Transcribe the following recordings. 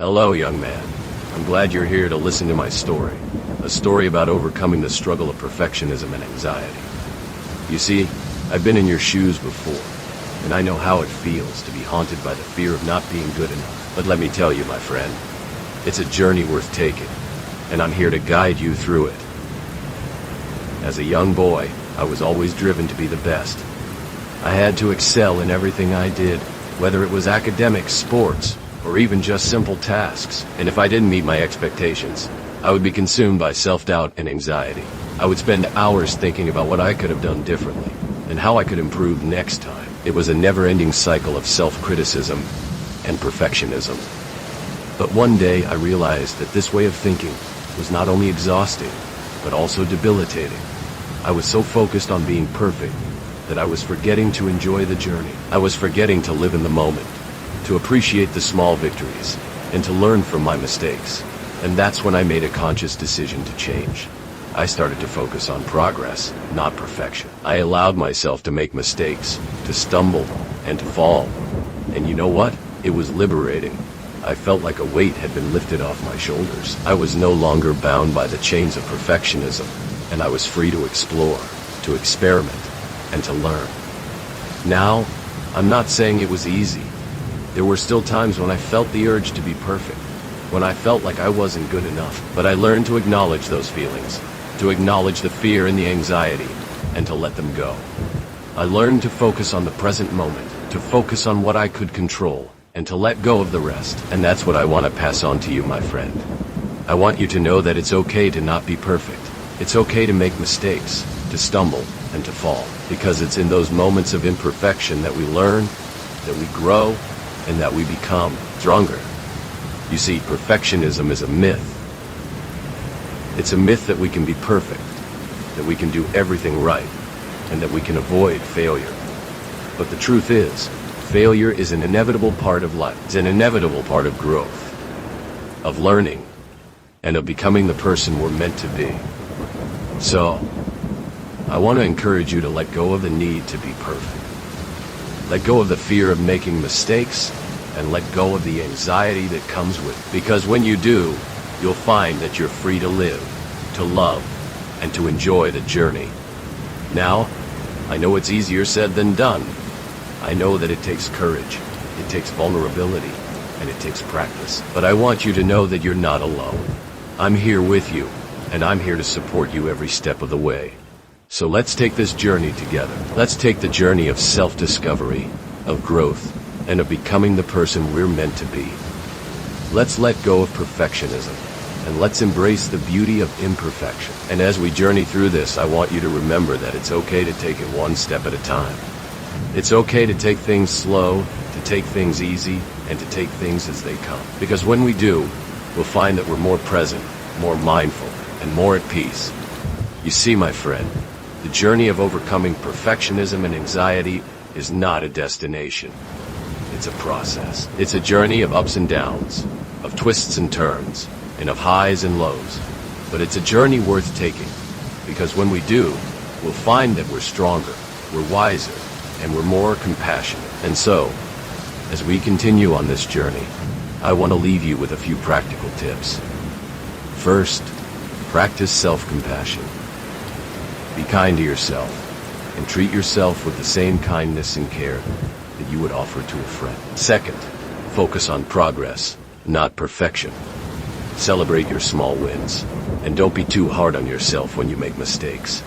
Hello, young man. I'm glad you're here to listen to my story. A story about overcoming the struggle of perfectionism and anxiety. You see, I've been in your shoes before, and I know how it feels to be haunted by the fear of not being good enough. But let me tell you, my friend, it's a journey worth taking, and I'm here to guide you through it. As a young boy, I was always driven to be the best. I had to excel in everything I did, whether it was academics, sports, or even just simple tasks. And if I didn't meet my expectations, I would be consumed by self-doubt and anxiety. I would spend hours thinking about what I could have done differently, and how I could improve next time. It was a never-ending cycle of self-criticism and perfectionism. But one day I realized that this way of thinking was not only exhausting, but also debilitating. I was so focused on being perfect that I was forgetting to enjoy the journey. I was forgetting to live in the moment, to appreciate the small victories, and to learn from my mistakes. And that's when I made a conscious decision to change. I started to focus on progress, not perfection. I allowed myself to make mistakes, to stumble, and to fall. And you know what? It was liberating. I felt like a weight had been lifted off my shoulders. I was no longer bound by the chains of perfectionism, and I was free to explore, to experiment, and to learn. Now, I'm not saying it was easy. There were still times when I felt the urge to be perfect, when I felt like I wasn't good enough. But I learned to acknowledge those feelings, to acknowledge the fear and the anxiety, and to let them go. I learned to focus on the present moment, to focus on what I could control, and to let go of the rest. And that's what I want to pass on to you, my friend. I want you to know that it's okay to not be perfect. It's okay to make mistakes, to stumble, and to fall. Because it's in those moments of imperfection that we learn, that we grow, and that we become stronger. You see, perfectionism is a myth. It's a myth that we can be perfect, that we can do everything right, and that we can avoid failure. But the truth is, failure is an inevitable part of life. It's an inevitable part of growth, of learning, and of becoming the person we're meant to be. So, I want to encourage you to let go of the need to be perfect. Let go of the fear of making mistakes, and let go of the anxiety that comes with it. Because when you do, you'll find that you're free to live, to love, and to enjoy the journey. Now, I know it's easier said than done. I know that it takes courage, it takes vulnerability, and it takes practice. But I want you to know that you're not alone. I'm here with you, and I'm here to support you every step of the way. So let's take this journey together. Let's take the journey of self-discovery, of growth, and of becoming the person we're meant to be. Let's let go of perfectionism, and let's embrace the beauty of imperfection. And as we journey through this, I want you to remember that it's okay to take it one step at a time. It's okay to take things slow, to take things easy, and to take things as they come. Because when we do, we'll find that we're more present, more mindful, and more at peace. You see, my friend, the journey of overcoming perfectionism and anxiety is not a destination. It's a process. It's a journey of ups and downs, of twists and turns, and of highs and lows. But it's a journey worth taking, because when we do, we'll find that we're stronger, we're wiser, and we're more compassionate. And so, as we continue on this journey, I want to leave you with a few practical tips. First, practice self-compassion. Be kind to yourself, and treat yourself with the same kindness and care that you would offer to a friend. Second, focus on progress, not perfection. Celebrate your small wins, and don't be too hard on yourself when you make mistakes.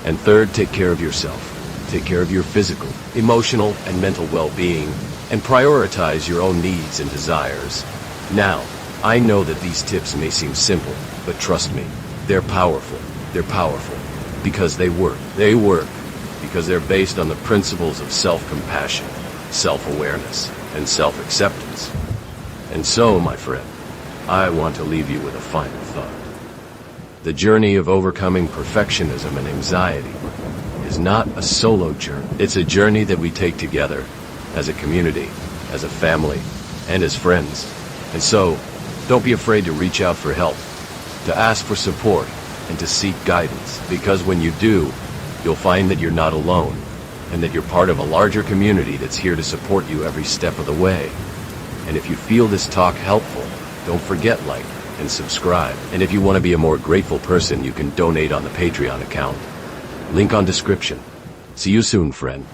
And third, take care of yourself. Take care of your physical, emotional, and mental well-being, and prioritize your own needs and desires. Now, I know that these tips may seem simple, but trust me, they're powerful. They're powerful because they work. They work because they're based on the principles of self-compassion, self-awareness, and self-acceptance. And so, my friend, I want to leave you with a final thought. The journey of overcoming perfectionism and anxiety is not a solo journey. It's a journey that we take together, as a community, as a family, and as friends. And so, don't be afraid to reach out for help, to ask for support, and to seek guidance. Because when you do, you'll find that you're not alone, and that you're part of a larger community that's here to support you every step of the way. And if you feel this talk helpful, Don't forget like and subscribe. And if you want to be a more grateful person, you can donate on the Patreon account. Link on description. See you soon, friend.